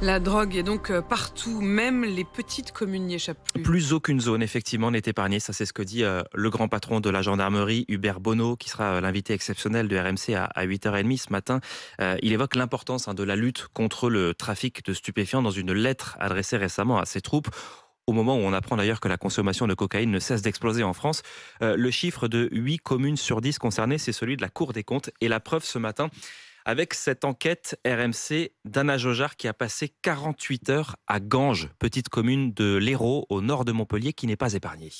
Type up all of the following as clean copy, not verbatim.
La drogue est donc partout, même les petites communes n'y échappent plus. Plus aucune zone, effectivement, n'est épargnée. Ça, c'est ce que dit le grand patron de la gendarmerie, Hubert Bonneau, qui sera l'invité exceptionnel de RMC à 8h30 ce matin. Il évoque l'importance de la lutte contre le trafic de stupéfiants dans une lettre adressée récemment à ses troupes. Au moment où on apprend d'ailleurs que la consommation de cocaïne ne cesse d'exploser en France, le chiffre de 8 communes sur 10 concernées, c'est celui de la Cour des comptes. Et la preuve ce matin, avec cette enquête RMC d'Anna Jaugeard qui a passé 48 heures à Ganges, petite commune de l'Hérault au nord de Montpellier qui n'est pas épargnée.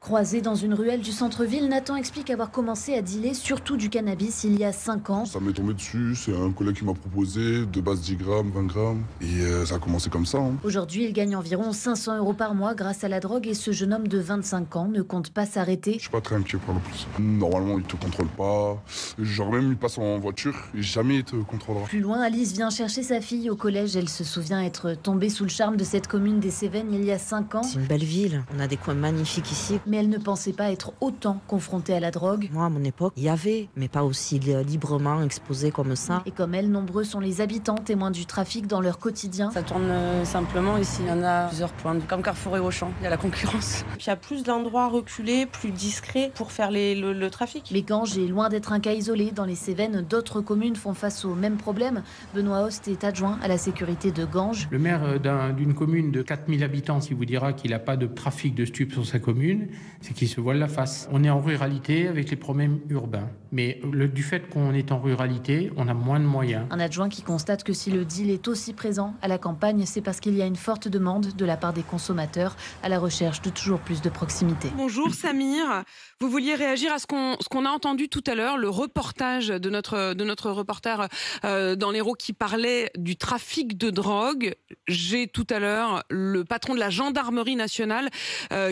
Croisé dans une ruelle du centre-ville, Nathan explique avoir commencé à dealer surtout du cannabis il y a 5 ans. Ça m'est tombé dessus, c'est un collègue qui m'a proposé, de base 10 grammes, 20 grammes, et ça a commencé comme ça. Aujourd'hui, il gagne environ 500 € par mois grâce à la drogue et ce jeune homme de 25 ans ne compte pas s'arrêter. Je suis pas très inquiet par le plus. Normalement, il te contrôle pas. Genre même, il passe en voiture et jamais il te contrôlera. Plus loin, Alice vient chercher sa fille au collège. Elle se souvient être tombée sous le charme de cette commune des Cévennes il y a 5 ans. C'est une belle ville, on a des coins magnifiques ici. Mais elle ne pensait pas être autant confrontée à la drogue. Moi, à mon époque, il y avait, mais pas aussi librement exposé comme ça. Et comme elle, nombreux sont les habitants témoins du trafic dans leur quotidien. Ça tourne simplement ici. Il y en a plusieurs points, comme Carrefour et Auchan. Il y a la concurrence. Puis il y a plus d'endroits reculés, plus discrets pour faire le trafic. Mais Ganges est loin d'être un cas isolé. Dans les Cévennes, d'autres communes font face au même problème. Benoît Host est adjoint à la sécurité de Ganges. Le maire d'une commune de 4000 habitants, s'il vous dira qu'il n'a pas de trafic de stupes sur sa commune, c'est qu'il se voile la face. On est en ruralité avec les problèmes urbains. Mais du fait qu'on est en ruralité, on a moins de moyens. Un adjoint qui constate que si le deal est aussi présent à la campagne, c'est parce qu'il y a une forte demande de la part des consommateurs à la recherche de toujours plus de proximité. Bonjour Samir, vous vouliez réagir à ce qu'on a entendu tout à l'heure, le reportage de notre reporter dans l'Hérault qui parlait du trafic de drogue. J'ai tout à l'heure le patron de la gendarmerie nationale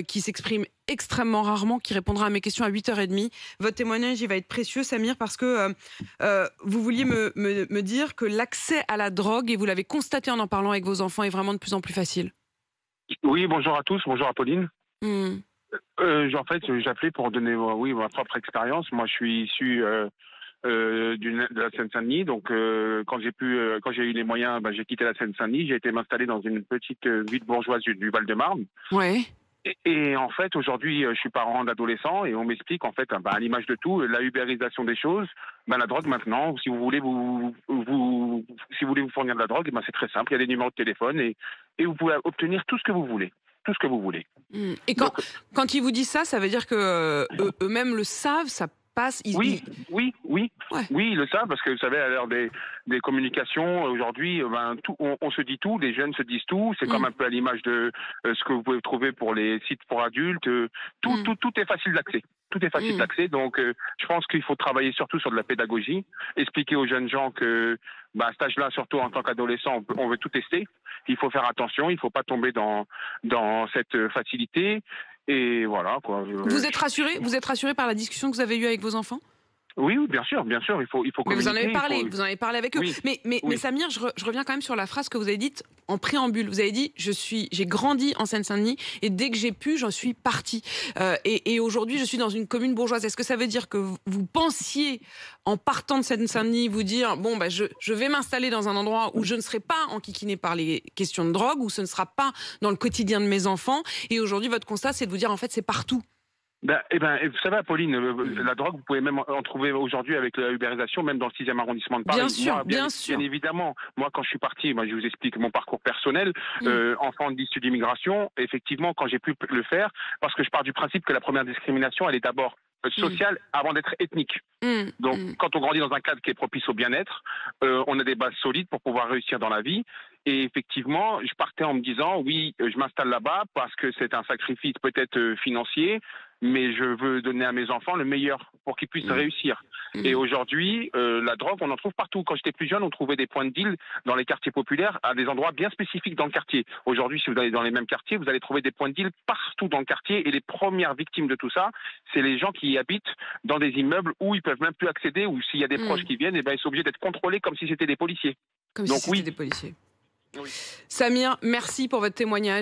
qui s'exprime extrêmement rarement, qui répondra à mes questions à 8h30. Votre témoignage, il va être précieux, Samir, parce que vous vouliez me dire que l'accès à la drogue, et vous l'avez constaté en parlant avec vos enfants, est vraiment de plus en plus facile. Oui, bonjour à tous, bonjour Apolline. En fait, j'appelais pour donner ma propre expérience. Moi, je suis issu de la Seine-Saint-Denis, donc quand j'ai eu les moyens, j'ai quitté la Seine-Saint-Denis, j'ai été m'installer dans une petite ville bourgeoise du Val-de-Marne. Ouais. Et en fait, aujourd'hui, je suis parent d'adolescents et on m'explique, en fait, à l'image de tout, la ubérisation des choses, la drogue maintenant, si vous voulez vous fournir de la drogue, c'est très simple, il y a des numéros de téléphone et vous pouvez obtenir tout ce que vous voulez. Tout ce que vous voulez. Et quand ils vous disent ça, ça veut dire que eux-mêmes le savent, ça passe. Oui, Ouais. Oui, ils le savent parce que vous savez, à l'heure des communications, aujourd'hui, on se dit tout, les jeunes se disent tout. C'est comme un peu à l'image de ce que vous pouvez trouver pour les sites pour adultes. Tout est facile d'accès. Tout est facile d'accès. Donc, je pense qu'il faut travailler surtout sur de la pédagogie, expliquer aux jeunes gens que à cet âge-là, surtout en tant qu'adolescent, on veut tout tester. Il faut faire attention, il ne faut pas tomber dans cette facilité. Et voilà, quoi. Vous êtes rassuré par la discussion que vous avez eue avec vos enfants ? Oui, bien sûr, il faut mais communiquer. Vous en avez parlé avec eux. Oui. Mais Samir, je reviens quand même sur la phrase que vous avez dite en préambule. Vous avez dit, j'ai grandi en Seine-Saint-Denis et dès que j'ai pu, j'en suis partie. Et aujourd'hui, je suis dans une commune bourgeoise. Est-ce que ça veut dire que vous pensiez, en partant de Seine-Saint-Denis, vous dire, je vais m'installer dans un endroit où je ne serai pas enquiquinée par les questions de drogue, où ce ne sera pas dans le quotidien de mes enfants. Et aujourd'hui, votre constat, c'est de vous dire, en fait, c'est partout. Vous savez, Apolline, la drogue, vous pouvez même en trouver aujourd'hui avec la ubérisation, même dans le 6e arrondissement de Paris. Bien sûr. Bien évidemment. Moi, quand je suis parti, je vous explique mon parcours personnel, enfant issu d'immigration, effectivement, quand j'ai pu le faire, parce que je pars du principe que la première discrimination, elle est d'abord sociale avant d'être ethnique. Donc, quand on grandit dans un cadre qui est propice au bien-être, on a des bases solides pour pouvoir réussir dans la vie. Et effectivement, je partais en me disant, oui, je m'installe là-bas parce que c'est un sacrifice peut-être financier, mais je veux donner à mes enfants le meilleur pour qu'ils puissent réussir. Et aujourd'hui, la drogue, on en trouve partout. Quand j'étais plus jeune, on trouvait des points de deal dans les quartiers populaires à des endroits bien spécifiques dans le quartier. Aujourd'hui, si vous allez dans les mêmes quartiers, vous allez trouver des points de deal partout dans le quartier. Et les premières victimes de tout ça, c'est les gens qui habitent dans des immeubles où ils peuvent même plus accéder, ou s'il y a des proches qui viennent, ils sont obligés d'être contrôlés comme si c'était des policiers. Comme si c'était des policiers. Oui. Samir, merci pour votre témoignage.